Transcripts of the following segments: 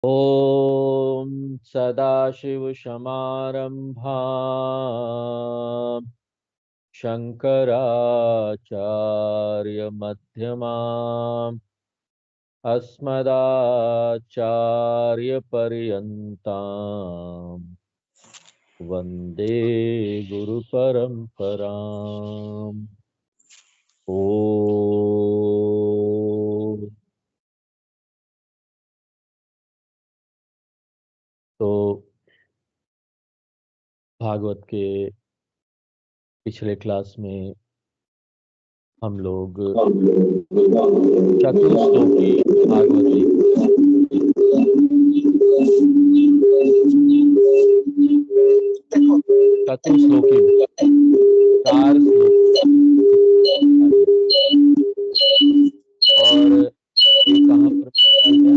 ॐ सदाशिवसमारम्भां शङ्कराचार्यमध्यमाम् अस्मदाचार्यपर्यन्तां वन्दे गुरुपरम्पराम्। ओ तो भागवत के पिछले क्लास में हम लोग चतुश्लोकी भागवत जी चतुश्लोकी 4 श्लोक और ये कहाँ पर मिलता है?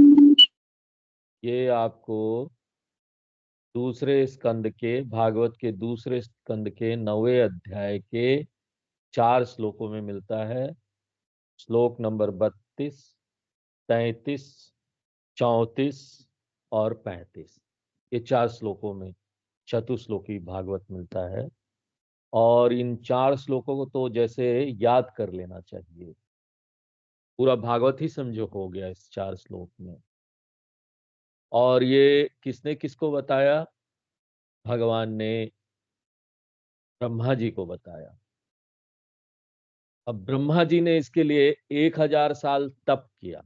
ये आपको दूसरे स्कंद के भागवत के दूसरे स्कंद के 9वें अध्याय के 4 श्लोकों में मिलता है। श्लोक नंबर 32, 33, 34 और 35। ये 4 श्लोकों में चतुश्लोकी भागवत मिलता है। और इन 4 श्लोकों को तो जैसे याद कर लेना चाहिए, पूरा भागवत ही समझो हो गया इस 4 श्लोक में। और ये किसने किसको बताया? भगवान ने ब्रह्मा जी को बताया। अब ब्रह्मा जी ने इसके लिए 1000 साल तप किया।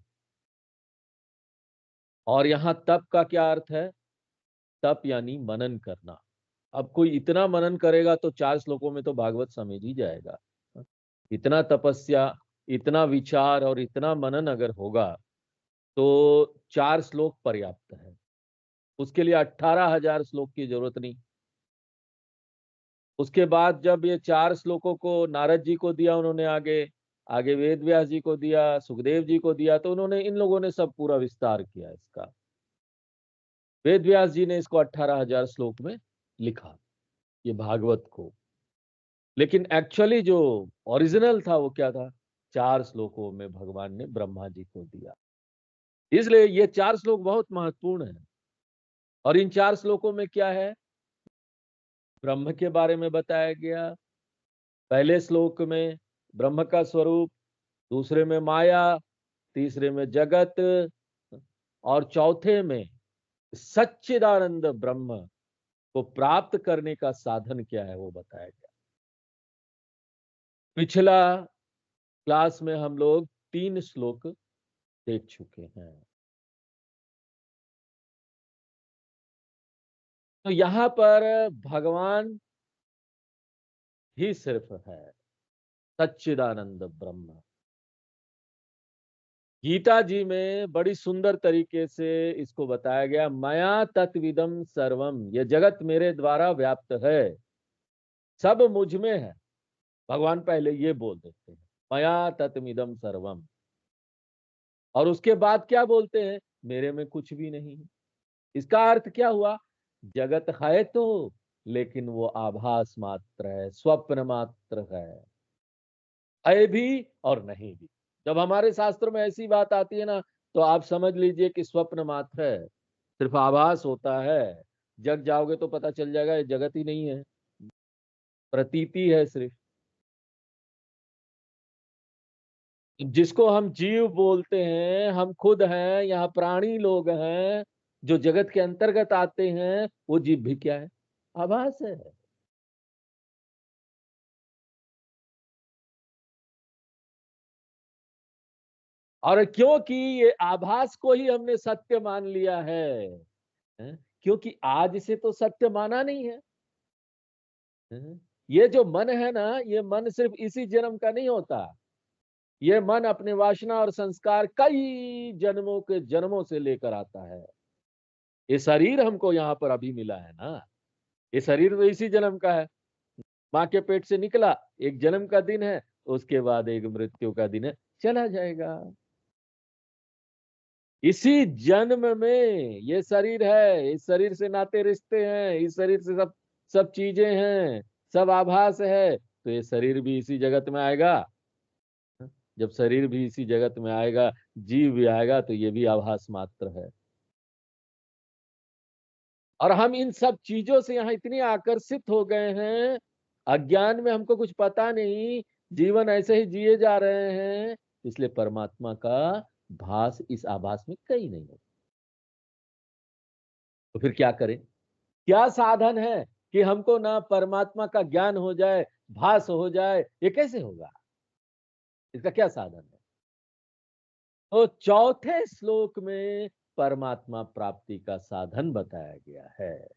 और यहां तप का क्या अर्थ है? तप यानी मनन करना। अब कोई इतना मनन करेगा तो 4 श्लोकों में तो भागवत समझ ही जाएगा। इतना तपस्या, इतना विचार और इतना मनन अगर होगा तो 4 श्लोक पर्याप्त है। उसके लिए 18,000 श्लोक की जरूरत नहीं। उसके बाद जब ये 4 श्लोकों को नारद जी को दिया, उन्होंने आगे आगे वेद व्यास जी को दिया, सुखदेव जी को दिया, तो उन्होंने इन लोगों ने सब पूरा विस्तार किया इसका। वेद व्यास जी ने इसको 18,000 श्लोक में लिखा, ये भागवत को। लेकिन एक्चुअली जो ओरिजिनल था वो क्या था? 4 श्लोकों में भगवान ने ब्रह्मा जी को दिया। इसलिए ये 4 श्लोक बहुत महत्वपूर्ण है। और इन 4 श्लोकों में क्या है? ब्रह्म के बारे में बताया गया। पहले श्लोक में ब्रह्म का स्वरूप, दूसरे में माया, तीसरे में जगत, और चौथे में सच्चिदानंद ब्रह्म को प्राप्त करने का साधन क्या है वो बताया गया। पिछला क्लास में हम लोग 3 श्लोक देख चुके हैं। तो यहां पर भगवान ही सिर्फ है, सच्चिदानंद ब्रह्म। गीता जी में बड़ी सुंदर तरीके से इसको बताया गया, मया तत्विदम सर्वम, ये जगत मेरे द्वारा व्याप्त है, सब मुझ में है। भगवान पहले ये बोल देते हैं, मया तत्मिदम सर्वम। और उसके बाद क्या बोलते हैं? मेरे में कुछ भी नहीं है। इसका अर्थ क्या हुआ? जगत है तो, लेकिन वो आभास मात्र है, स्वप्न मात्र है भी और नहीं भी। जब हमारे शास्त्रों में ऐसी बात आती है ना, तो आप समझ लीजिए कि स्वप्न मात्र है, सिर्फ आभास होता है। जग जाओगे तो पता चल जाएगा ये जगत ही नहीं है, प्रतीति है सिर्फ। जिसको हम जीव बोलते हैं, हम खुद हैं, यहाँ प्राणी लोग हैं जो जगत के अंतर्गत आते हैं, वो जीव भी क्या है? आभास है। और क्योंकि ये आभास को ही हमने सत्य मान लिया है? क्योंकि आज से तो सत्य माना नहीं है? ये जो मन है ना, ये मन सिर्फ इसी जन्म का नहीं होता। ये मन अपने वासना और संस्कार कई जन्मों के जन्मों से लेकर आता है। ये शरीर हमको यहाँ पर अभी मिला है ना, ये शरीर तो इसी जन्म का है। माँ के पेट से निकला, एक जन्म का दिन है, उसके बाद एक मृत्यु का दिन है, चला जाएगा। इसी जन्म में ये शरीर है, इस शरीर से नाते रिश्ते हैं, इस शरीर से सब सब चीजें हैं, सब आभास है। तो ये शरीर भी इसी जगत में आएगा। जब शरीर भी इसी जगत में आएगा, जीव भी आएगा, तो ये भी आभास मात्र है। और हम इन सब चीजों से यहाँ इतने आकर्षित हो गए हैं, अज्ञान में हमको कुछ पता नहीं, जीवन ऐसे ही जिए जा रहे हैं, इसलिए परमात्मा का भास इस आभास में कहीं नहीं होता। तो फिर क्या करें? क्या साधन है कि हमको ना परमात्मा का ज्ञान हो जाए, भास हो जाए? ये कैसे होगा? इसका क्या साधन है? तो चौथे श्लोक में परमात्मा प्राप्ति का साधन बताया गया है।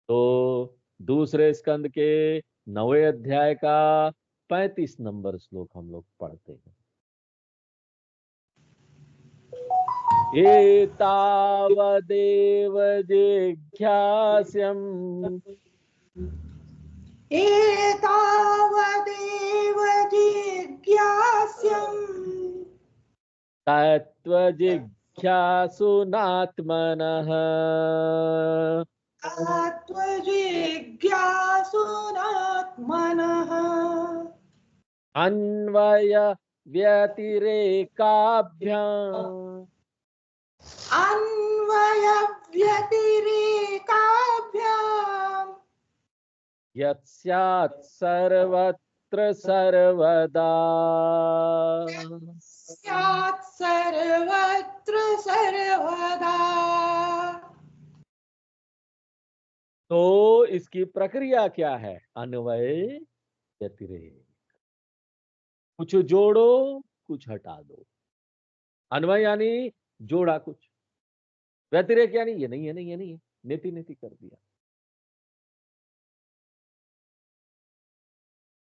तो दूसरे स्कंद के 9वें अध्याय का 35 नंबर श्लोक हम लोग पढ़ते हैं। एतावदेव जिज्ञास्यम् एतावदेव जिज्ञास्यम् तत्त्वजिज्ञासुनात्मनः तत्त्वजिज्ञासुनात्मनः अन्वय व्यतिरेकाभ्याम् अन्वयव्यतिरेकाभ्याम् यत्स्यात् सर्वत्र सर्वदा स्यात् सर्वत्र सर्वदा। तो इसकी प्रक्रिया क्या है? अन्वय व्यतिरेक, कुछ जोड़ो कुछ हटा दो। अन्वय यानी जोड़ा कुछ, व्यतिरेक यानी ये नहीं है, नहीं है, नहीं है, नेति नेति कर दिया।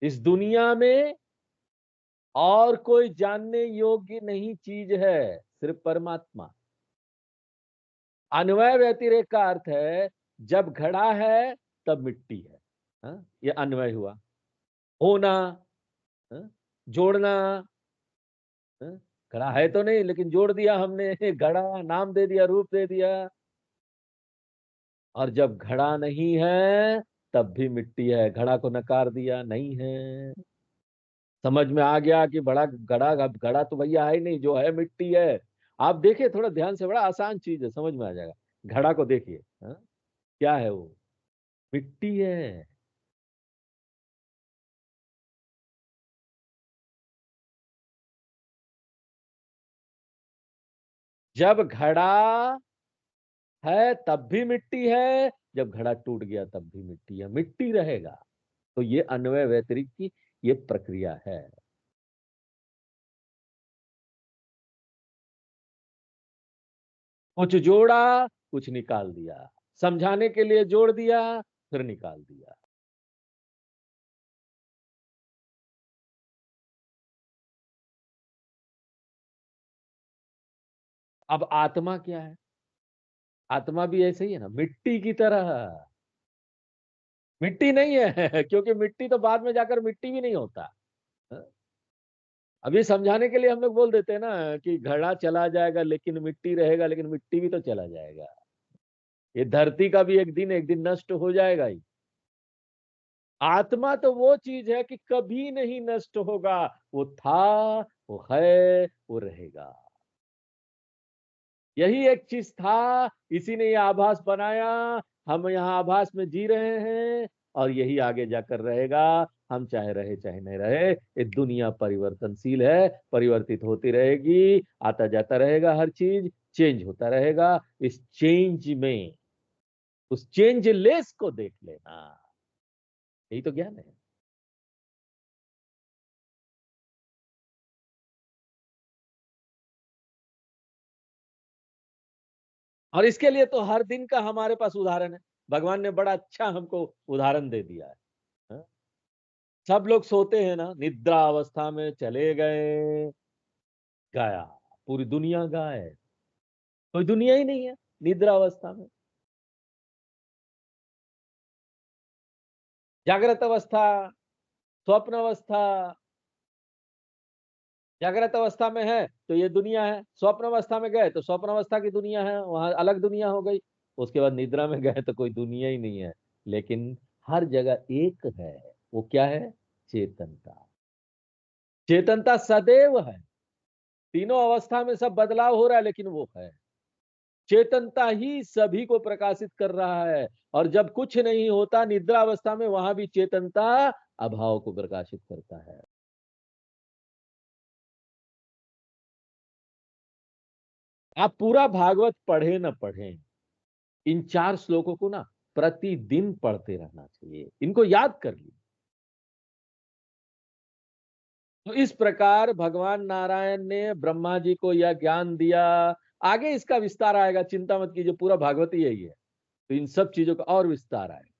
इस दुनिया में और कोई जानने योग्य नहीं चीज है, सिर्फ परमात्मा। अन्वय व्यतिरेक का अर्थ है जब घड़ा है तब मिट्टी है, हाँ? ये अन्वय हुआ। होना, हाँ? जोड़ना, हाँ? घड़ा है तो नहीं लेकिन जोड़ दिया हमने, घड़ा नाम दे दिया, रूप दे दिया। और जब घड़ा नहीं है तब भी मिट्टी है, घड़ा को नकार दिया, नहीं है। समझ में आ गया कि बड़ा घड़ा, घड़ा तो भैया है ही नहीं, जो है मिट्टी है। आप देखिए थोड़ा ध्यान से, बड़ा आसान चीज है, समझ में आ जाएगा। घड़ा को देखिए, हाँ? क्या है वो? मिट्टी है। जब घड़ा है तब भी मिट्टी है, जब घड़ा टूट गया तब भी मिट्टी है, मिट्टी रहेगा। तो ये अन्वय व्यतिरिक्त की ये प्रक्रिया है। कुछ जोड़ा कुछ निकाल दिया, समझाने के लिए जोड़ दिया फिर निकाल दिया। अब आत्मा क्या है? आत्मा भी ऐसे ही है ना, मिट्टी की तरह। मिट्टी नहीं है क्योंकि मिट्टी तो बाद में जाकर मिट्टी भी नहीं होता। हाँ? अभी समझाने के लिए हम लोग बोल देते हैं ना कि घड़ा चला जाएगा लेकिन मिट्टी रहेगा, लेकिन मिट्टी भी तो चला जाएगा। ये धरती का भी एक दिन नष्ट हो जाएगा ही। आत्मा तो वो चीज है कि कभी नहीं नष्ट होगा, वो था, वो है, वो रहेगा। यही एक चीज था, इसी ने ये आभास बनाया, हम यहाँ आभास में जी रहे हैं और यही आगे जाकर रहेगा। हम चाहे रहे चाहे नहीं रहे, ये दुनिया परिवर्तनशील है, परिवर्तित होती रहेगी, आता जाता रहेगा, हर चीज चेंज होता रहेगा। इस चेंज में उस चेंजलेस को देख लेना, यही तो ज्ञान है। और इसके लिए तो हर दिन का हमारे पास उदाहरण है, भगवान ने बड़ा अच्छा हमको उदाहरण दे दिया है। हाँ? सब लोग सोते हैं ना, निद्रा अवस्था में चले गए, गाया, पूरी दुनिया गाय, कोई दुनिया ही नहीं है निद्रा अवस्था में। जागृत अवस्था, स्वप्न अवस्था, जागृत अवस्था में है तो ये दुनिया है, स्वप्न अवस्था में गए तो स्वप्न अवस्था की दुनिया है, वहां अलग दुनिया हो गई। उसके बाद निद्रा में गए तो कोई दुनिया ही नहीं है, लेकिन हर जगह एक है। वो क्या है? चेतनता। चेतनता सदैव है, तीनों अवस्था में सब बदलाव हो रहा है लेकिन वो है। चेतनता ही सभी को प्रकाशित कर रहा है, और जब कुछ नहीं होता निद्रा अवस्था में, वहां भी चेतनता अभाव को प्रकाशित करता है। आप पूरा भागवत पढ़े न पढ़े, इन 4 श्लोकों को ना प्रतिदिन पढ़ते रहना चाहिए, इनको याद कर लीजिए। तो इस प्रकार भगवान नारायण ने ब्रह्मा जी को यह ज्ञान दिया। आगे इसका विस्तार आएगा, चिंता मत कीजिए, पूरा भागवत ही यही है। तो इन सब चीजों का और विस्तार आएगा,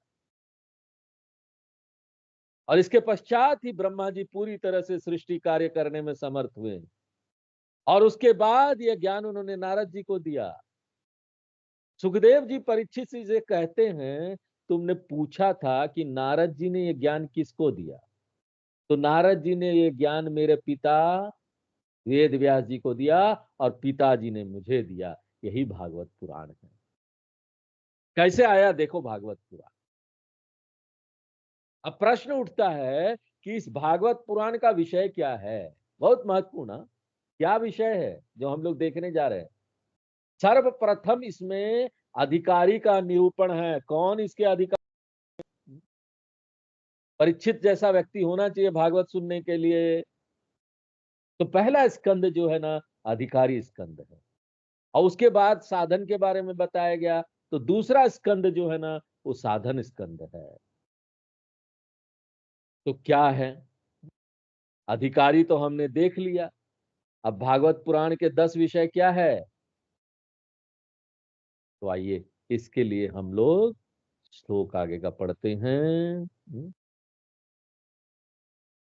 और इसके पश्चात ही ब्रह्मा जी पूरी तरह से सृष्टि कार्य करने में समर्थ हुए, और उसके बाद यह ज्ञान उन्होंने नारद जी को दिया। सुखदेव जी परीक्षित जी से कहते हैं, तुमने पूछा था कि नारद जी ने यह ज्ञान किसको दिया, तो नारद जी ने यह ज्ञान मेरे पिता वेद व्यास जी को दिया, और पिताजी ने मुझे दिया। यही भागवत पुराण है। कैसे आया देखो भागवत पुराण। अब प्रश्न उठता है कि इस भागवत पुराण का विषय क्या है। बहुत महत्वपूर्ण, क्या विषय है जो हम लोग देखने जा रहे हैं। सर्वप्रथम इसमें अधिकारी का निरूपण है। कौन इसके अधिकारी? परीक्षित जैसा व्यक्ति होना चाहिए भागवत सुनने के लिए। तो पहला स्कंद जो है ना, अधिकारी स्कंद है, और उसके बाद साधन के बारे में बताया गया। तो दूसरा स्कंद जो है ना, वो साधन स्कंद है। तो क्या है? अधिकारी तो हमने देख लिया। अब भागवत पुराण के 10 विषय क्या है? तो आइए इसके लिए हम लोग श्लोक आगे का पढ़ते हैं।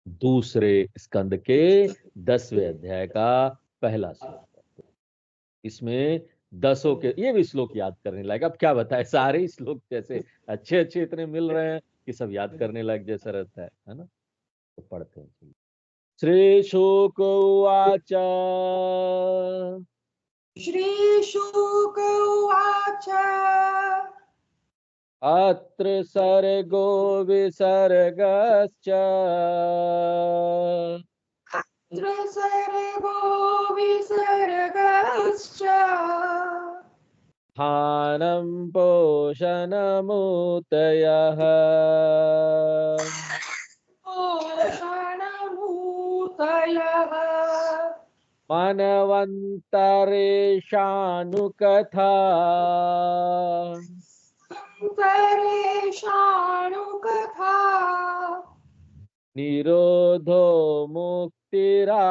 दूसरे स्कंद के 10वें अध्याय का पहला श्लोक। इसमें 10 के ये भी श्लोक याद करने लायक। अब क्या बताए, सारे ही श्लोक जैसे अच्छे अच्छे इतने मिल रहे हैं कि सब याद करने लायक जैसा रहता है ना। तो पढ़ते हैं। श्री शुक उवाच श्रीशुक उवाच अत्र सर्गो विसर्गश्च अत्र सर्गो विसर्गश्च स्थानं पोषणमुतयः पोषणभूतयः मनवन्तरेषानुकथा अन्तरेषाणुकथा निरोधो मुक्तिराश्रयः।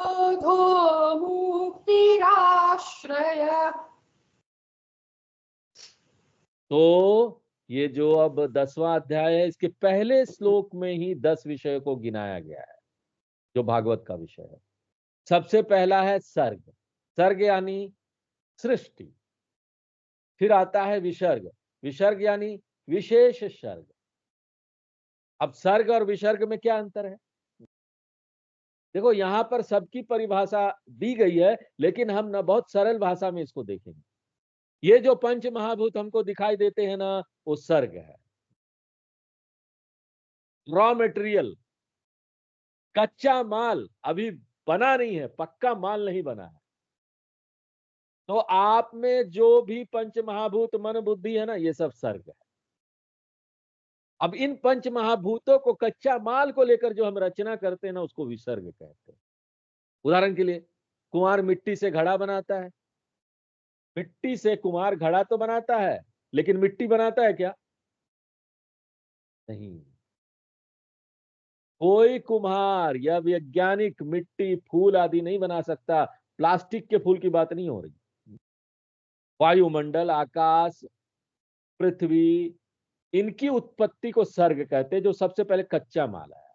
अधो मुक्तिराश्रय। तो ये जो अब 10वां अध्याय है, इसके पहले श्लोक में ही 10 विषयों को गिनाया गया है जो भागवत का विषय है। सबसे पहला है सर्ग। सर्ग यानी सृष्टि। फिर आता है विसर्ग। विसर्ग यानी विशेष सर्ग। अब सर्ग और विसर्ग में क्या अंतर है? देखो यहां पर सबकी परिभाषा दी गई है, लेकिन हम ना बहुत सरल भाषा में इसको देखेंगे। ये जो पंच महाभूत हमको दिखाई देते हैं ना, वो सर्ग है। रॉ मटेरियल, कच्चा माल अभी बना नहीं है, पक्का माल नहीं बना है। तो आप में जो भी पंच महाभूत मन बुद्धि है ना, ये सब सर्ग है। अब इन पंच महाभूतों को, कच्चा माल को लेकर जो हम रचना करते हैं ना, उसको विसर्ग कहते हैं। उदाहरण के लिए कुम्हार मिट्टी से घड़ा बनाता है। मिट्टी से कुम्हार घड़ा तो बनाता है, लेकिन मिट्टी बनाता है क्या? नहीं। कोई कुम्हार या वैज्ञानिक मिट्टी फूल आदि नहीं बना सकता। प्लास्टिक के फूल की बात नहीं हो रही। वायुमंडल, आकाश, पृथ्वी, इनकी उत्पत्ति को सर्ग कहते हैं, जो सबसे पहले कच्चा माल है।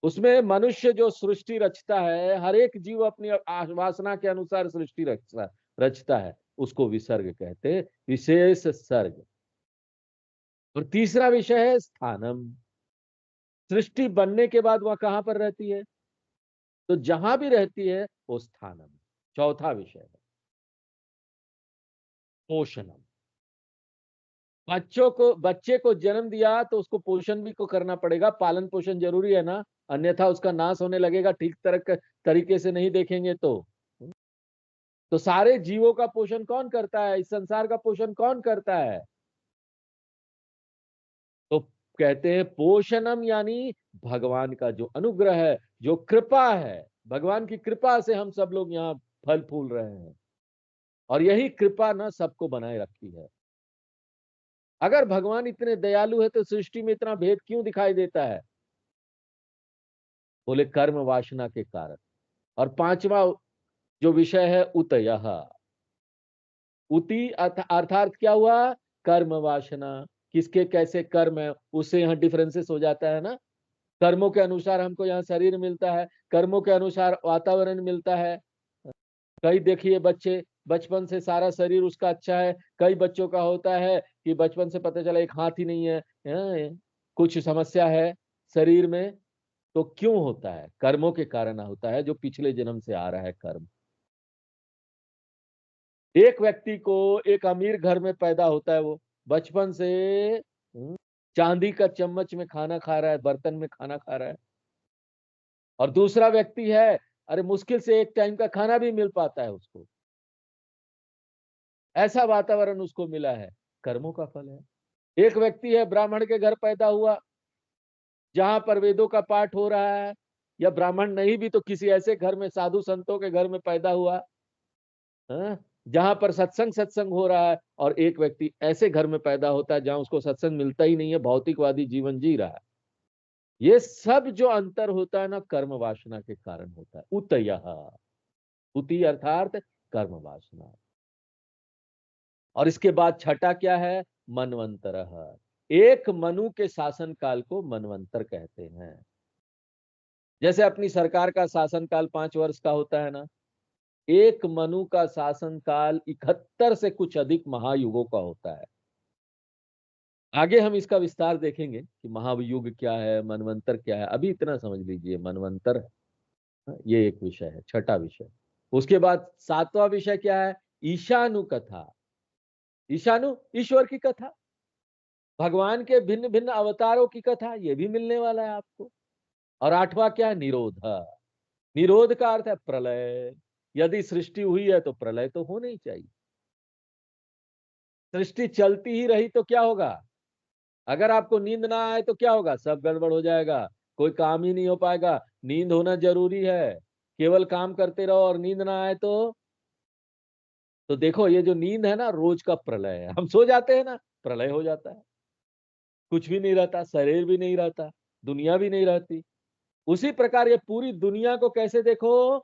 उसमें मनुष्य जो सृष्टि रचता है, हर एक जीव अपनी वासना के अनुसार सृष्टि रचता है, उसको विसर्ग कहते हैं, विशेष सर्ग। और तीसरा विषय है स्थानम। सृष्टि बनने के बाद वह कहां पर रहती है? तो जहां भी रहती है वो स्थानम। चौथा विषय है पोषणम। बच्चे को जन्म दिया तो उसको पोषण भी को करना पड़ेगा, पालन पोषण जरूरी है ना, अन्यथा उसका नाश होने लगेगा ठीक तरह तरीके से नहीं देखेंगे तो सारे जीवों का पोषण कौन करता है, इस संसार का पोषण कौन करता है? तो कहते हैं पोषणम, यानी भगवान का जो अनुग्रह है, जो कृपा है, भगवान की कृपा से हम सब लोग यहाँ फल फूल रहे हैं। और यही कृपा ना सबको बनाए रखी है। अगर भगवान इतने दयालु है तो सृष्टि में इतना भेद क्यों दिखाई देता है? बोले कर्म वासना के कारण। और पांचवा जो विषय है उतयः, उति अर्थात क्या हुआ? कर्म वासना। किसके कैसे कर्म है उससे यहाँ डिफरेंसेस हो जाता है ना। कर्मों के अनुसार हमको यहाँ शरीर मिलता है, कर्मों के अनुसार वातावरण मिलता है। कई देखिए बच्चे बचपन से सारा शरीर उसका अच्छा है, कई बच्चों का होता है कि बचपन से पता चला एक हाथ ही नहीं है, कुछ समस्या है शरीर में। तो क्यों होता है? कर्मों के कारण होता है, जो पिछले जन्म से आ रहा है कर्म। एक व्यक्ति को एक अमीर घर में पैदा होता है, वो बचपन से चांदी का चम्मच में खाना खा रहा है, बर्तन में खाना खा रहा है। और दूसरा व्यक्ति है, अरे मुश्किल से एक टाइम का खाना भी मिल पाता है उसको, ऐसा वातावरण उसको मिला है, कर्मों का फल है। एक व्यक्ति है ब्राह्मण के घर पैदा हुआ, जहां पर वेदों का पाठ हो रहा है, या ब्राह्मण नहीं भी तो किसी ऐसे घर में, साधु संतों के घर में पैदा हुआ, हाँ, जहां पर सत्संग सत्संग हो रहा है। और एक व्यक्ति ऐसे घर में पैदा होता है जहां उसको सत्संग मिलता ही नहीं है, भौतिकवादी जीवन जी रहा है। ये सब जो अंतर होता है ना, कर्म वासना के कारण होता है। उतयः, उति अर्थात कर्म वासना। और इसके बाद छठा क्या है? मनवंतरः। एक मनु के शासन काल को मनवंतर कहते हैं। जैसे अपनी सरकार का शासन काल 5 वर्ष का होता है ना, एक मनु का शासन काल 71 से कुछ अधिक महायुगों का होता है। आगे हम इसका विस्तार देखेंगे कि महायुग क्या है, मनवंतर क्या है। अभी इतना समझ लीजिए, मनवंतर ये एक विषय है, छठा विषय। उसके बाद सातवां विषय क्या है? ईशानु कथा। ईशानु, ईश्वर की कथा, भगवान के भिन्न भिन्न अवतारों की कथा, ये भी मिलने वाला है आपको। और आठवां क्या है? निरोध। निरोध का अर्थ है प्रलय। यदि सृष्टि हुई है तो प्रलय तो होना ही चाहिए। सृष्टि चलती ही रही तो क्या होगा? अगर आपको नींद ना आए तो क्या होगा? सब गड़बड़ हो जाएगा, कोई काम ही नहीं हो पाएगा। नींद होना जरूरी है। केवल काम करते रहो और नींद ना आए तो देखो ये जो नींद है ना, रोज का प्रलय है। हम सो जाते हैं ना, प्रलय हो जाता है, कुछ भी नहीं रहता, शरीर भी नहीं रहता, दुनिया भी नहीं रहती। उसी प्रकार ये पूरी दुनिया को कैसे देखो,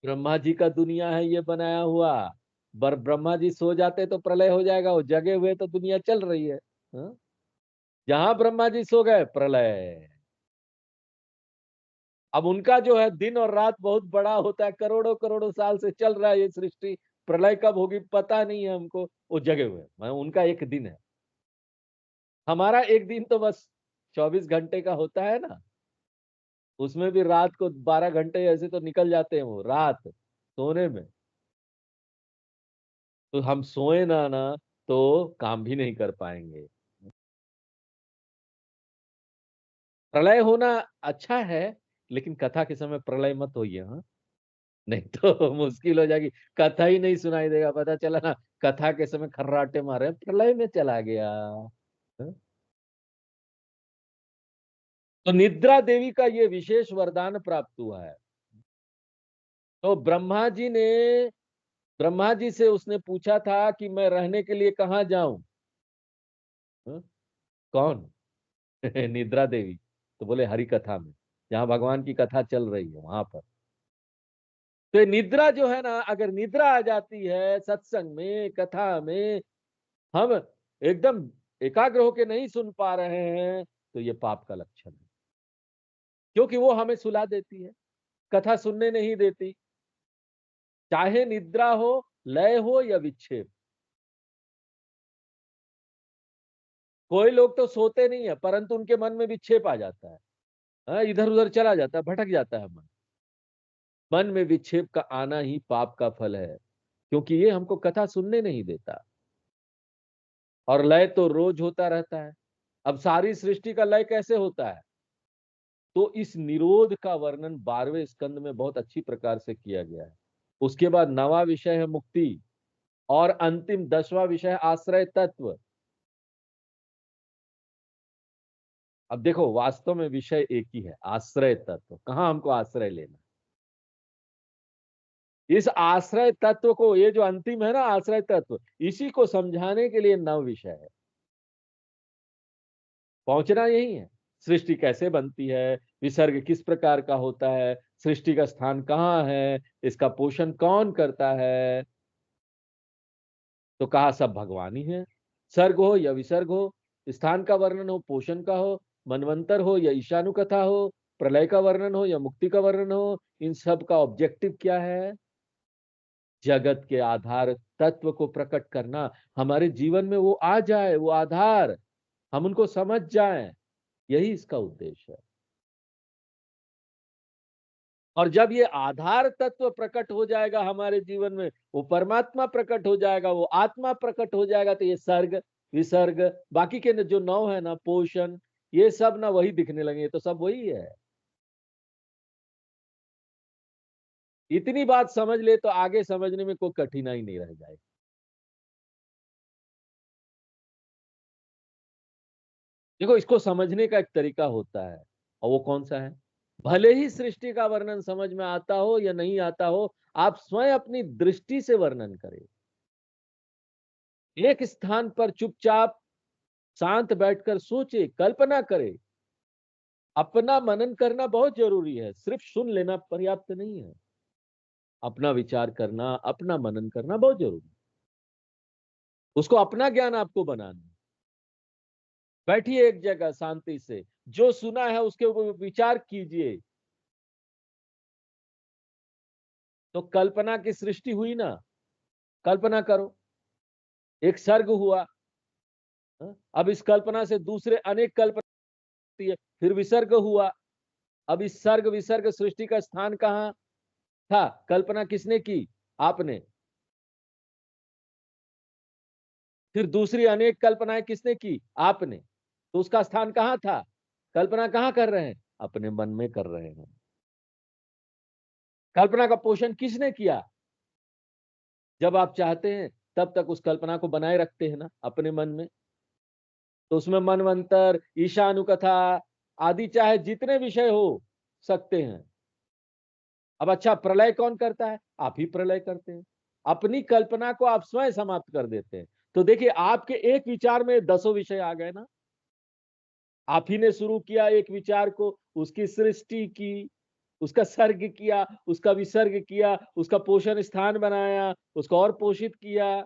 ब्रह्मा जी का दुनिया है ये बनाया हुआ। ब्रह्मा जी सो जाते तो प्रलय हो जाएगा, वो जगे हुए तो दुनिया चल रही है। हाँ? जहां ब्रह्मा जी सो गए, प्रलय। अब उनका जो है दिन और रात बहुत बड़ा होता है, करोड़ों करोड़ों साल से चल रहा है ये सृष्टि। प्रलय कब होगी पता नहीं है हमको, वो जगे हुए हैं। उनका एक दिन है, हमारा एक दिन तो बस 24 घंटे का होता है ना। उसमें भी रात को 12 घंटे ऐसे तो निकल जाते हैं, वो रात सोने में। तो हम सोए ना तो काम भी नहीं कर पाएंगे। प्रलय होना अच्छा है, लेकिन कथा के समय प्रलय मत होइए, हाँ। नहीं तो मुश्किल हो जाएगी, कथा ही नहीं सुनाई देगा, पता चला ना कथा के समय खर्राटे मारे प्रलय में चला गया। हाँ? तो निद्रा देवी का ये विशेष वरदान प्राप्त हुआ है। तो ब्रह्मा जी से उसने पूछा था कि मैं रहने के लिए कहाँ जाऊं? हाँ? कौन? निद्रा देवी। तो बोले हरि कथा में, जहां भगवान की कथा चल रही है वहां पर। तो ये निद्रा जो है ना, अगर निद्रा आ जाती है सत्संग में, कथा में, हम एकदम एकाग्र होके नहीं सुन पा रहे हैं, तो ये पाप का लक्षण है। क्योंकि वो हमें सुला देती है, कथा सुनने नहीं देती। चाहे निद्रा हो, लय हो या विक्षेप। कोई लोग तो सोते नहीं है, परंतु उनके मन में विक्षेप आ जाता है। हाँ, इधर उधर चला जाता है, भटक जाता है मन। मन में विक्षेप का आना ही पाप का फल है, क्योंकि ये हमको कथा सुनने नहीं देता। और लय तो रोज होता रहता है। अब सारी सृष्टि का लय कैसे होता है? तो इस निरोध का वर्णन 12वें स्कंद में बहुत अच्छी प्रकार से किया गया है। उसके बाद 9वां विषय है मुक्ति, और अंतिम 10वां विषय है आश्रय तत्व। अब देखो, वास्तव में विषय एक ही है, आश्रय तत्व। कहां हमको आश्रय लेना? इस आश्रय तत्व को, ये जो अंतिम है ना आश्रय तत्व, इसी को समझाने के लिए 9 विषय है। पहुंचना यही है। सृष्टि कैसे बनती है, विसर्ग किस प्रकार का होता है, सृष्टि का स्थान कहाँ है, इसका पोषण कौन करता है। तो कहा सब भगवान ही है। सर्ग हो या विसर्ग हो, स्थान का वर्णन हो, पोषण का हो, मनवंतर हो या ईशानु कथा हो, प्रलय का वर्णन हो या मुक्ति का वर्णन हो, इन सब का ऑब्जेक्टिव क्या है? जगत के आधार तत्व को प्रकट करना। हमारे जीवन में वो आ जाए, वो आधार, हम उनको समझ जाएं, यही इसका उद्देश्य है। और जब ये आधार तत्व प्रकट हो जाएगा हमारे जीवन में, वो परमात्मा प्रकट हो जाएगा, वो आत्मा प्रकट हो जाएगा, तो ये सर्ग विसर्ग, बाकी के जो 9 है ना, पोषण, ये सब ना वही दिखने लगे, तो सब वही है। इतनी बात समझ ले तो आगे समझने में कोई कठिनाई नहीं रह जाएगी। देखो, इसको समझने का एक तरीका होता है, और वो कौन सा है? भले ही सृष्टि का वर्णन समझ में आता हो या नहीं आता हो, आप स्वयं अपनी दृष्टि से वर्णन करें। एक स्थान पर चुपचाप शांत बैठकर सोचे, कल्पना करे। अपना मनन करना बहुत जरूरी है, सिर्फ सुन लेना पर्याप्त नहीं है। अपना विचार करना, अपना मनन करना बहुत जरूरी है। उसको अपना ज्ञान आपको बनाना है। बैठिए एक जगह शांति से, जो सुना है उसके ऊपर विचार कीजिए। तो कल्पना की सृष्टि हुई ना। कल्पना करो, एक सर्ग हुआ, हाँ? अब इस कल्पना से दूसरे अनेक कल्पना होती है, फिर विसर्ग हुआ। अब इस सर्ग विसर्ग सृष्टि का स्थान कहां था? कल्पना किसने की? आपने। फिर दूसरी अनेक कल्पनाएं किसने की? आपने। तो उसका स्थान कहां था? कल्पना कहां कर रहे हैं? अपने मन में कर रहे हैं। कल्पना का पोषण किसने किया? जब आप चाहते हैं तब तक उस कल्पना को बनाए रखते हैं ना अपने मन में। तो उसमें मनवंतर, ईशानुकथा आदि चाहे जितने विषय हो सकते हैं। अब अच्छा, प्रलय कौन करता है? आप ही प्रलय करते हैं। अपनी कल्पना को आप स्वयं समाप्त कर देते हैं। तो देखिए, आपके एक विचार में 10 विषय आ गए ना। आप ही ने शुरू किया एक विचार को, उसकी सृष्टि की, उसका सर्ग किया, उसका विसर्ग किया, उसका पोषण स्थान बनाया, उसको और पोषित किया,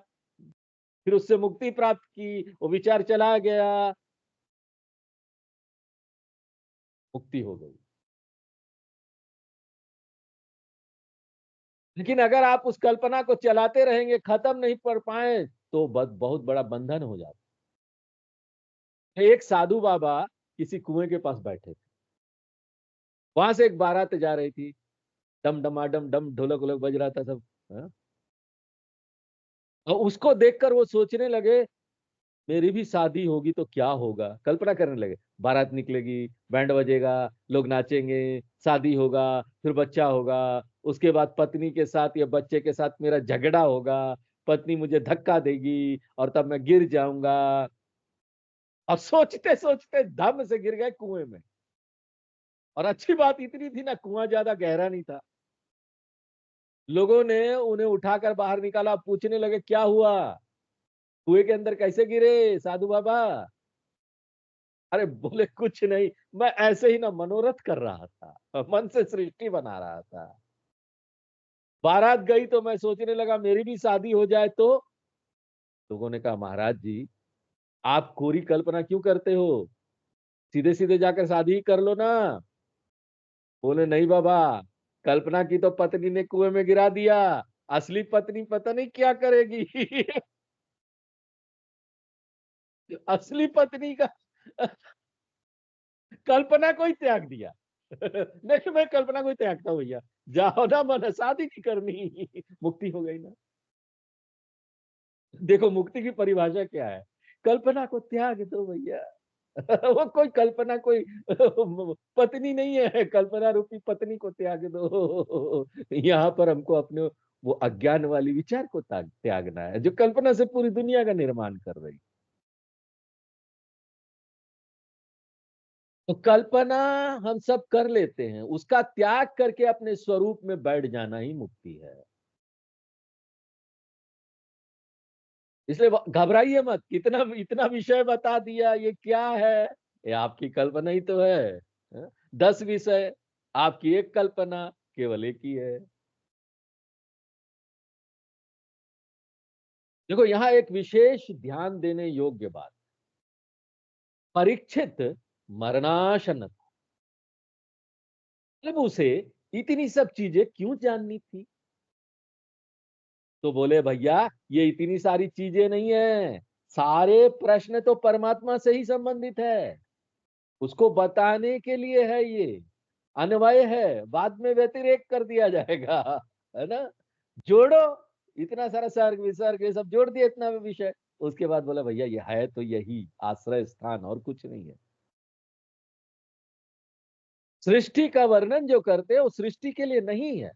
फिर उससे मुक्ति प्राप्त की, वो विचार चला गया, मुक्ति हो गई। लेकिन अगर आप उस कल्पना को चलाते रहेंगे, खत्म नहीं कर पाए, तो बहुत बड़ा बंधन हो जाता है। एक साधु बाबा किसी कुएं के पास बैठे थे। वहां से एक बारात जा रही थी, डम डमाडम डम, ढोलक वोलक बज रहा था सब, हाँ? और उसको देखकर वो सोचने लगे, मेरी भी शादी होगी तो क्या होगा। कल्पना करने लगे, बारात निकलेगी, बैंड बजेगा, लोग नाचेंगे, शादी होगा, फिर बच्चा होगा, उसके बाद पत्नी के साथ या बच्चे के साथ मेरा झगड़ा होगा, पत्नी मुझे धक्का देगी और तब मैं गिर जाऊंगा। और सोचते सोचते धम से गिर गए कुएं में। और अच्छी बात इतनी थी ना, कुआं ज्यादा गहरा नहीं था। लोगों ने उन्हें उठाकर बाहर निकाला, पूछने लगे क्या हुआ, कुएं के अंदर कैसे गिरे साधु बाबा? अरे बोले, कुछ नहीं, मैं ऐसे ही ना मनोरथ कर रहा था, मन से सृष्टि बना रहा था। बारात गई तो मैं सोचने लगा मेरी भी शादी हो जाए तो। लोगों ने कहा, महाराज जी, आप कोरी कल्पना क्यों करते हो? सीधे सीधे जाकर शादी ही कर लो ना। बोले, नहीं बाबा, कल्पना की तो पत्नी ने कुएं में गिरा दिया, असली पत्नी पता नहीं क्या करेगी। असली पत्नी का कल्पना को ही त्याग दिया। नहीं, मैं कल्पना को ही त्यागता हूँ भैया, जाओ ना, मन शादी नहीं करनी। मुक्ति हो गई ना। देखो, मुक्ति की परिभाषा क्या है? कल्पना को त्याग दो भैया। वो कोई कल्पना कोई पत्नी नहीं है, कल्पना रूपी पत्नी को त्याग दो। यहाँ पर हमको अपने वो अज्ञान वाली विचार को त्यागना है, जो कल्पना से पूरी दुनिया का निर्माण कर रही। तो कल्पना हम सब कर लेते हैं, उसका त्याग करके अपने स्वरूप में बैठ जाना ही मुक्ति है। इसलिए घबराइए मत, कितना इतना विषय बता दिया, ये क्या है? ये आपकी कल्पना ही तो है। 10 विषय, आपकी एक कल्पना, केवल एक ही है। देखो यहाँ एक विशेष ध्यान देने योग्य बात, परीक्षित मरणासन था, अब उसे इतनी सब चीजें क्यों जाननी थी? तो बोले भैया ये इतनी सारी चीजें नहीं है, सारे प्रश्न तो परमात्मा से ही संबंधित है, उसको बताने के लिए है ये, अन्वय है, बाद में व्यतिरेक कर दिया जाएगा, है ना? जोड़ो, इतना सारा सर्ग विसर्ग ये सब जोड़ दिया, इतना विषय, उसके बाद बोला भैया ये है तो यही आश्रय स्थान और कुछ नहीं है। सृष्टि का वर्णन जो करते हैं वो सृष्टि के लिए नहीं है,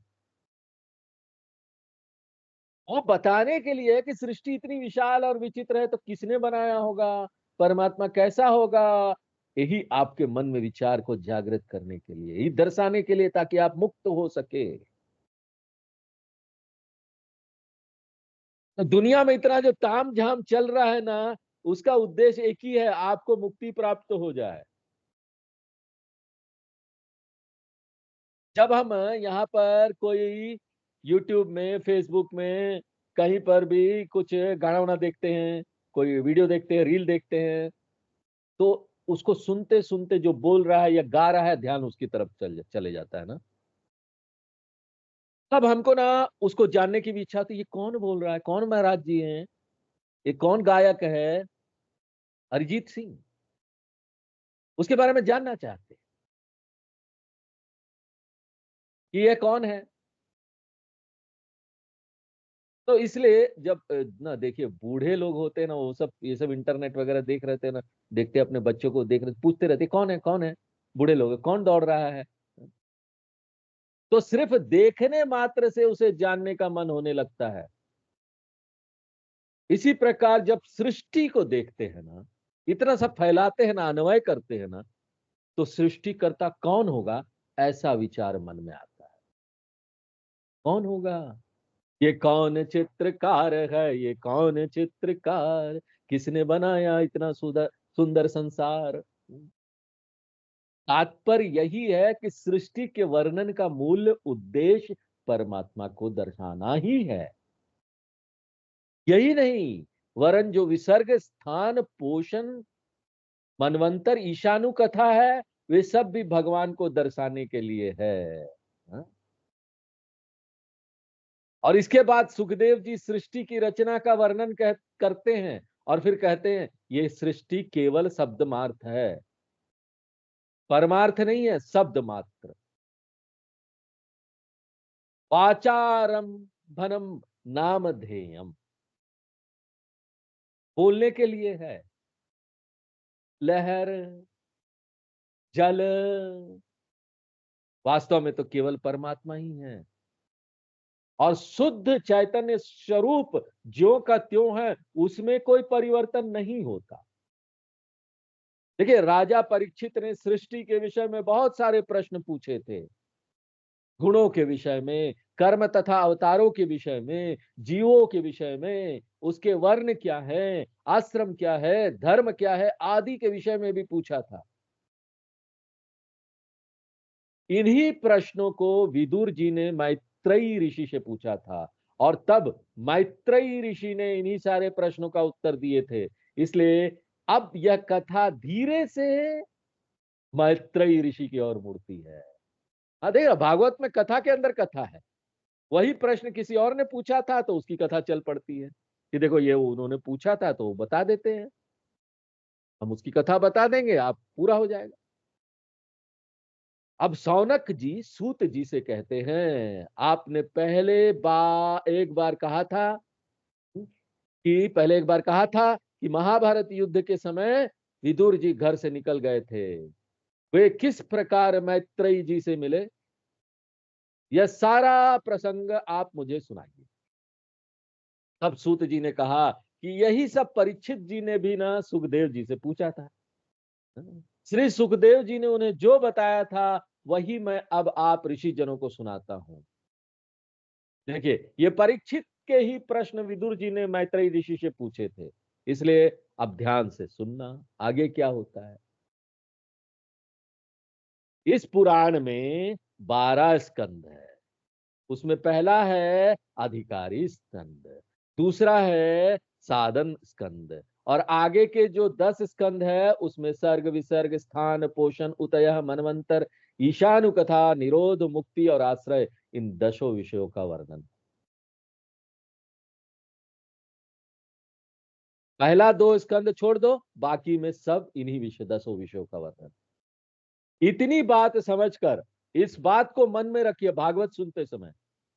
वो बताने के लिए कि सृष्टि इतनी विशाल और विचित्र है तो किसने बनाया होगा, परमात्मा कैसा होगा, यही आपके मन में विचार को जागृत करने के लिए, यही दर्शाने के लिए, ताकि आप मुक्त हो सके। तो दुनिया में इतना जो ताम झाम चल रहा है ना, उसका उद्देश्य एक ही है, आपको मुक्ति प्राप्त हो जाए। जब हम यहाँ पर कोई यूट्यूब में, फेसबुक में, कहीं पर भी कुछ गाना वाना देखते हैं, कोई वीडियो देखते हैं, रील देखते हैं, तो उसको सुनते सुनते जो बोल रहा है या गा रहा है, ध्यान उसकी तरफ चले जाता है ना। तब हमको ना उसको जानने की भी इच्छा होती है, ये कौन बोल रहा है, कौन महाराज जी हैं, ये कौन गायक है, अरिजीत सिंह, उसके बारे में जानना चाहते हैं कि ये कौन है। तो इसलिए जब ना देखिए बूढ़े लोग होते हैं ना, वो सब ये सब इंटरनेट वगैरह देख रहे थे ना, देखते अपने बच्चों को देख रहे, पूछते रहते कौन है कौन है, बूढ़े लोग कौन दौड़ रहा है। तो सिर्फ देखने मात्र से उसे जानने का मन होने लगता है। इसी प्रकार जब सृष्टि को देखते हैं ना, इतना सब फैलाते हैं ना, अन्वय करते हैं ना, तो सृष्टिकर्ता कौन होगा, ऐसा विचार मन में आता है। कौन होगा, ये कौन चित्रकार है, ये कौन चित्रकार, किसने बनाया इतना सुंदर सुंदर संसार। तात्पर्य यही है कि सृष्टि के वर्णन का मूल उद्देश्य परमात्मा को दर्शाना ही है, यही नहीं, वरन जो विसर्ग, स्थान, पोषण, मनवंतर, ईशानु कथा है, वे सब भी भगवान को दर्शाने के लिए है। हाँ? और इसके बाद सुखदेव जी सृष्टि की रचना का वर्णन करते हैं और फिर कहते हैं ये सृष्टि केवल शब्द मात्र है, परमार्थ नहीं है, शब्द मात्र। वाचारंभनम नामधेयम, बोलने के लिए है, लहर, जल, वास्तव में तो केवल परमात्मा ही है। और शुद्ध चैतन्य स्वरूप ज्यों का त्यों है, उसमें कोई परिवर्तन नहीं होता। देखिए राजा परीक्षित ने सृष्टि के विषय में बहुत सारे प्रश्न पूछे थे, गुणों के विषय में, कर्म तथा अवतारों के विषय में, जीवों के विषय में, उसके वर्ण क्या है, आश्रम क्या है, धर्म क्या है, आदि के विषय में भी पूछा था। इन्हीं प्रश्नों को विदुर जी ने मैत्रेयी ऋषि से पूछा था, और तब मैत्रेयी ऋषि ने इन्हीं सारे प्रश्नों का उत्तर दिए थे। इसलिए अब यह कथा धीरे से मैत्रेयी ऋषि की ओर मुड़ती है। हाँ देखिए भागवत में कथा के अंदर कथा है, वही प्रश्न किसी और ने पूछा था तो उसकी कथा चल पड़ती है कि देखो ये उन्होंने पूछा था तो वो बता देते हैं, हम उसकी कथा बता देंगे, आप पूरा हो जाएगा। अब शौनक जी सूत जी से कहते हैं, आपने एक बार कहा था कि कि महाभारत युद्ध के समय विदुर जी घर से निकल गए थे, वे किस प्रकार मैत्रेयी जी से मिले, यह सारा प्रसंग आप मुझे सुनाइए। तब सूत जी ने कहा कि यही सब परीक्षित जी ने भी ना सुखदेव जी से पूछा था। श्री सुखदेव जी ने उन्हें जो बताया था वही मैं अब आप ऋषि जनों को सुनाता हूं। देखिए, ये परीक्षित के ही प्रश्न विदुर जी ने मैत्रेयी ऋषि से पूछे थे, इसलिए अब ध्यान से सुनना आगे क्या होता है। इस पुराण में 12 स्कंद है। उसमें पहला है अधिकारी स्कंद, दूसरा है साधन स्कंद, और आगे के जो 10 स्कंद है उसमें सर्ग, विसर्ग, स्थान, पोषण, उतयः, मनवंतर, ईशानु कथा, निरोध, मुक्ति और आश्रय, इन 10 विषयों का वर्णन। पहला 2 स्कंद छोड़ दो, बाकी में सब इन्हीं 10 विषयों का वर्णन। इतनी बात समझकर, इस बात को मन में रखिए भागवत सुनते समय,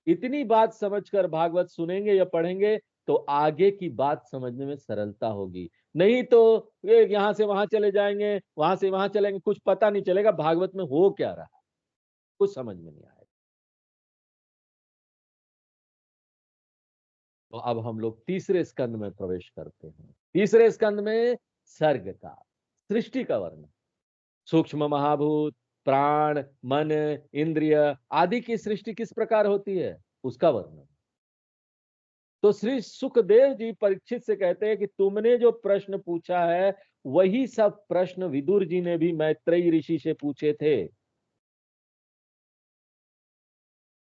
इतनी बात समझकर भागवत सुनेंगे या पढ़ेंगे तो आगे की बात समझने में सरलता होगी। नहीं तो यहां से वहां चले जाएंगे, वहां से वहां चलेंगे, कुछ पता नहीं चलेगा भागवत में हो क्या रहा है, कुछ समझ में नहीं आएगा। तो अब हम लोग तीसरे स्कंद में प्रवेश करते हैं। तीसरे स्कंद में सर्ग का, सृष्टि का वर्णन, सूक्ष्म महाभूत, प्राण, मन, इंद्रिय आदि की सृष्टि किस प्रकार होती है उसका वर्णन। तो श्री सुखदेव जी परीक्षित से कहते हैं कि तुमने जो प्रश्न पूछा है वही सब प्रश्न विदुर जी ने भी मैत्रेयी ऋषि से पूछे थे।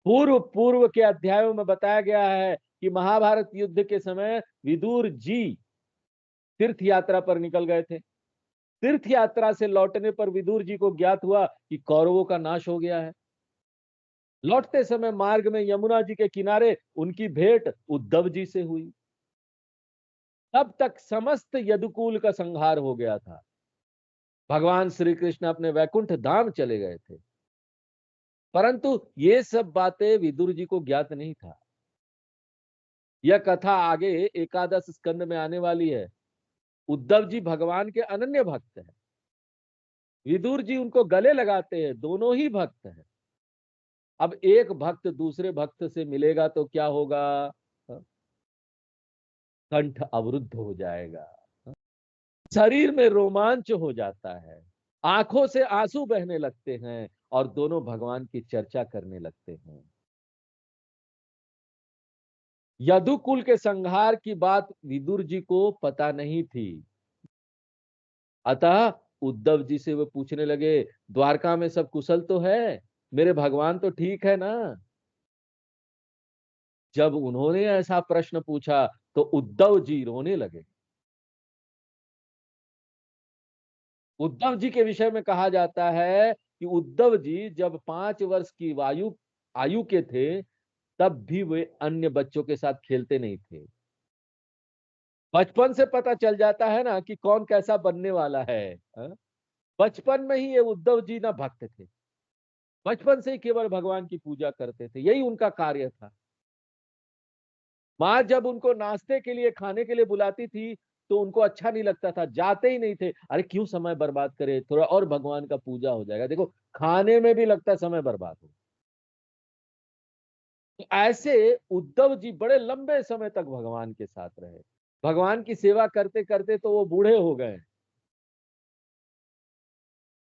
पूर्व पूर्व के अध्यायों में बताया गया है कि महाभारत युद्ध के समय विदुर जी तीर्थ यात्रा पर निकल गए थे। तीर्थ यात्रा से लौटने पर विदुर जी को ज्ञात हुआ कि कौरवों का नाश हो गया है। लौटते समय मार्ग में यमुना जी के किनारे उनकी भेंट उद्धव जी से हुई। तब तक समस्त यदुकुल का संहार हो गया था। भगवान श्री कृष्ण अपने वैकुंठ धाम चले गए थे, परंतु ये सब बातें विदुर जी को ज्ञात नहीं था। यह कथा आगे एकादश स्कंद में आने वाली है। उद्धव जी भगवान के अनन्य भक्त हैं, विदुर जी उनको गले लगाते हैं, दोनों ही भक्त हैं। अब एक भक्त दूसरे भक्त से मिलेगा तो क्या होगा, कंठ अवरुद्ध हो जाएगा, शरीर में रोमांच हो जाता है, आंखों से आंसू बहने लगते हैं और दोनों भगवान की चर्चा करने लगते हैं। यदुकुल के संहार की बात विदुर जी को पता नहीं थी, अतः उद्धव जी से वो पूछने लगे, द्वारका में सब कुशल तो है, मेरे भगवान तो ठीक है ना। जब उन्होंने ऐसा प्रश्न पूछा तो उद्धव जी रोने लगे। उद्धव जी के विषय में कहा जाता है कि उद्धव जी जब 5 वर्ष की आयु के थे तब भी वे अन्य बच्चों के साथ खेलते नहीं थे। बचपन से पता चल जाता है ना कि कौन कैसा बनने वाला है। हाँ? बचपन में ही ये उद्धव जी ना भक्त थे, बचपन से ही केवल भगवान की पूजा करते थे, यही उनका कार्य था। माँ जब उनको नाश्ते के लिए, खाने के लिए बुलाती थी तो उनको अच्छा नहीं लगता था, जाते ही नहीं थे। अरे क्यों समय बर्बाद करे, थोड़ा और भगवान का पूजा हो जाएगा। देखो, खाने में भी लगता है समय बर्बाद हो। तो ऐसे उद्धव जी बड़े लंबे समय तक भगवान के साथ रहे, भगवान की सेवा करते करते तो वो बूढ़े हो गए।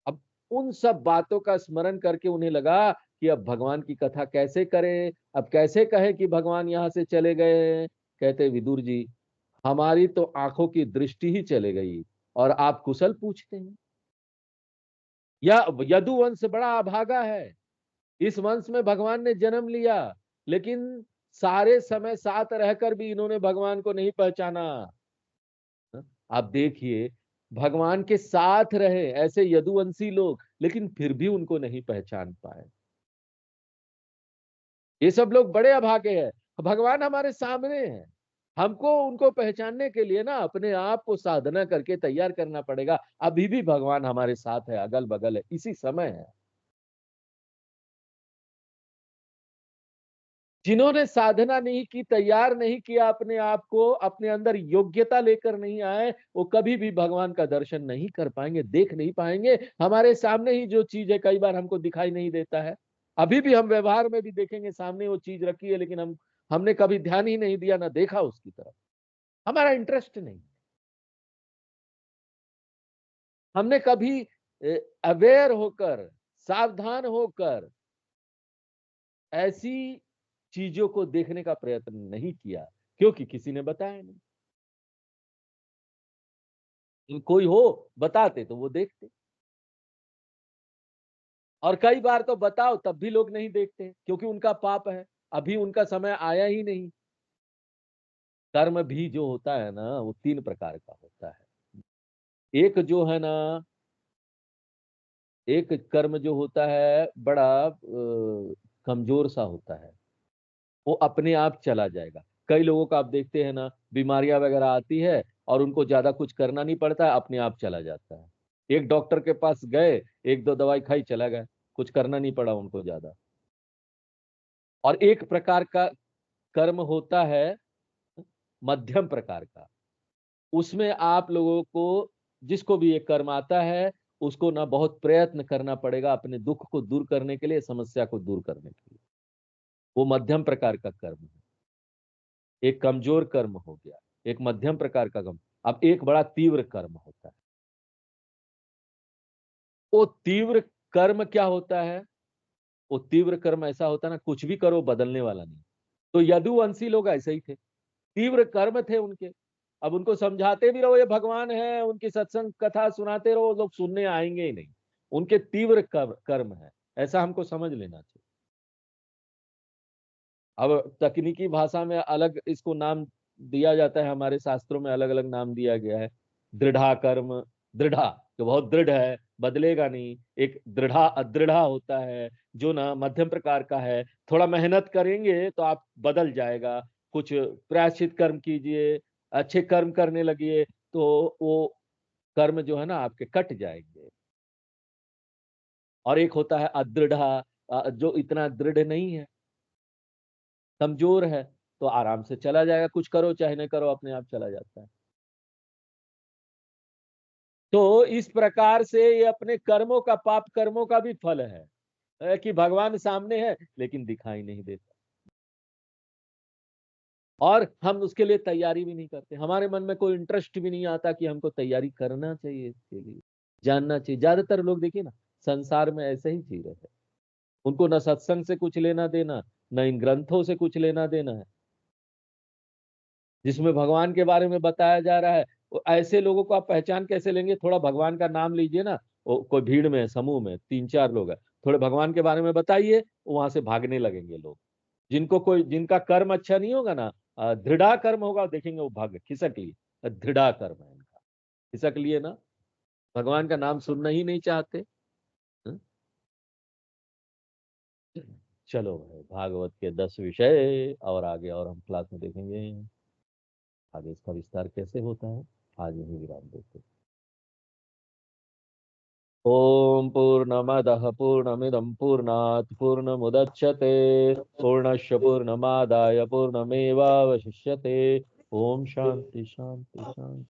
अब उन सब बातों का स्मरण करके उन्हें लगा कि अब भगवान की कथा कैसे करें, अब कैसे कहें कि भगवान यहाँ से चले गए। कहते विदुर जी, हमारी तो आंखों की दृष्टि ही चले गई और आप कुशल पूछते हैं। यह यदु वंश बड़ा अभागा है, इस वंश में भगवान ने जन्म लिया, लेकिन सारे समय साथ रहकर भी इन्होंने भगवान को नहीं पहचाना। आप देखिए, भगवान के साथ रहे ऐसे यदुवंशी लोग, लेकिन फिर भी उनको नहीं पहचान पाए। ये सब लोग बड़े अभागे हैं। भगवान हमारे सामने है, हमको उनको पहचानने के लिए ना अपने आप को साधना करके तैयार करना पड़ेगा। अभी भी भगवान हमारे साथ है, अगल बगल है, इसी समय है। जिन्होंने साधना नहीं की, तैयार नहीं किया अपने आप को, अपने अंदर योग्यता लेकर नहीं आए, वो कभी भी भगवान का दर्शन नहीं कर पाएंगे, देख नहीं पाएंगे। हमारे सामने ही जो चीज है कई बार हमको दिखाई नहीं देता है। अभी भी हम व्यवहार में भी देखेंगे सामने वो चीज रखी है, लेकिन हमने कभी ध्यान ही नहीं दिया, ना देखा उसकी तरफ, हमारा इंटरेस्ट नहीं। हमने कभी अवेयर होकर, सावधान होकर ऐसी चीजों को देखने का प्रयत्न नहीं किया, क्योंकि किसी ने बताया नहीं। कोई हो बताते तो वो देखते, और कई बार तो बताओ तब भी लोग नहीं देखते, क्योंकि उनका पाप है, अभी उनका समय आया ही नहीं। कर्म भी जो होता है ना, वो 3 प्रकार का होता है। एक जो है ना, एक कर्म जो होता है बड़ा कमजोर सा होता है, वो अपने आप चला जाएगा। कई लोगों का आप देखते हैं ना, बीमारियां वगैरह आती है और उनको ज्यादा कुछ करना नहीं पड़ता है, अपने आप चला जाता है। एक डॉक्टर के पास गए, 1-2 दवाई खाई, चला गए, कुछ करना नहीं पड़ा उनको ज्यादा। और एक प्रकार का कर्म होता है मध्यम प्रकार का, उसमें आप लोगों को, जिसको भी ये कर्म आता है, उसको ना बहुत प्रयत्न करना पड़ेगा अपने दुख को दूर करने के लिए, समस्या को दूर करने के लिए। वो मध्यम प्रकार का कर्म है। एक कमजोर कर्म हो गया, एक मध्यम प्रकार का कर्म। अब एक बड़ा तीव्र कर्म होता है। वो तीव्र कर्म क्या होता है? वो तीव्र कर्म ऐसा होता है ना, कुछ भी करो बदलने वाला नहीं। तो यदुवंशी लोग ऐसे ही थे, तीव्र कर्म थे उनके। अब उनको समझाते भी रहो ये भगवान है, उनकी सत्संग कथा सुनाते रहो, लोग सुनने आएंगे ही नहीं। उनके तीव्र कर्म है, ऐसा हमको समझ लेना चाहिए। अब तकनीकी भाषा में अलग इसको नाम दिया जाता है, हमारे शास्त्रों में अलग अलग नाम दिया गया है। दृढ़ा कर्म, दृढ़ा जो बहुत दृढ़ है, बदलेगा नहीं। एक दृढ़ा अदृढ़ा होता है, जो ना मध्यम प्रकार का है, थोड़ा मेहनत करेंगे तो आप बदल जाएगा। कुछ प्रायश्चित कर्म कीजिए, अच्छे कर्म करने लगिए, तो वो कर्म जो है ना आपके कट जाएंगे। और एक होता है अदृढ़ा, जो इतना दृढ़ नहीं है, कमजोर है, तो आराम से चला जाएगा, कुछ करो चाहे नहीं करो, अपने आप चला जाता है। तो इस प्रकार से ये अपने कर्मों का, पाप कर्मों का भी फल है कि भगवान सामने है लेकिन दिखाई नहीं देता, और हम उसके लिए तैयारी भी नहीं करते। हमारे मन में कोई इंटरेस्ट भी नहीं आता कि हमको तैयारी करना चाहिए, इसके लिए जानना चाहिए। ज्यादातर लोग देखिए ना, संसार में ऐसे ही जी रहे हैं। उनको न सत्संग से कुछ लेना देना, न इन ग्रंथों से कुछ लेना देना है जिसमें भगवान के बारे में बताया जा रहा है। वो ऐसे लोगों को आप पहचान कैसे लेंगे? थोड़ा भगवान का नाम लीजिए ना, वो कोई भीड़ में, समूह में 3-4 लोग है, थोड़े भगवान के बारे में बताइए, वहां से भागने लगेंगे लोग। जिनका कर्म अच्छा नहीं होगा ना, दृढ़ा कर्म होगा, देखेंगे वो भाग खिसक लिए। दृढ़ा कर्म है इनका, खिसक लिए ना, भगवान का नाम सुनना ही नहीं चाहते। हं? चलो भाई, भागवत के 10 विषय और आगे और हम क्लास में देखेंगे, आगे इसका विस्तार कैसे होता है। आज यही विराम देते हैं। ओम पूर्णमदः पूर्णमिदं पूर्णात् पूर्णमुदच्यते पूर्णस्य पूर्णमादाय पूर्णमेवावशिष्यते। ओम शांति शांति शांति।